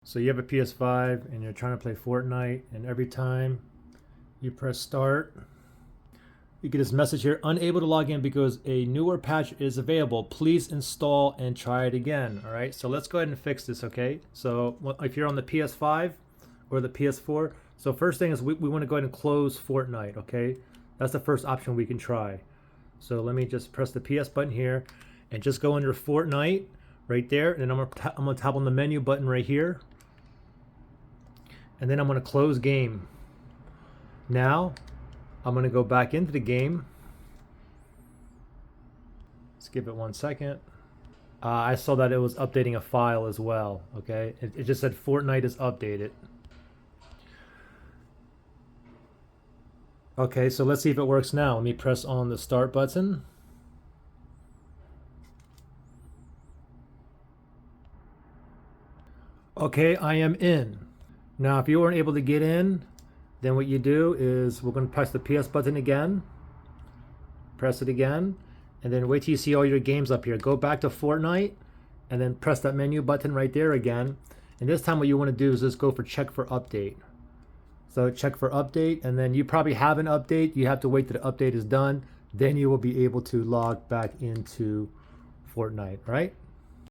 So you have a PS5 and you're trying to play Fortnite, and every time you press start, you get this message here: unable to log in because a newer patch is available. Please install and try it again. All right, so let's go ahead and fix this, okay? So if you're on the PS5 or the PS4, so first thing is we want to go ahead and close Fortnite, okay? That's the first option we can try. So let me just press the PS button here and just go under Fortnite right there, and then I'm gonna tap on the menu button right here, and then I'm gonna close game. Now I'm gonna go back into the game. Let's give it 1 second. I saw that it was updating a file as well. Okay, it just said Fortnite is updated. Okay, so let's see if it works now. Let me press on the start button. Okay, I am in. Now, if you weren't able to get in, then what you do is we're going to press the PS button again. Press it again, and then wait till you see all your games up here. Go back to Fortnite, and then press that menu button right there again. And this time what you want to do is just go for check for update. So check for update, and then you probably have an update. You have to wait till the update is done. Then you will be able to log back into Fortnite, right?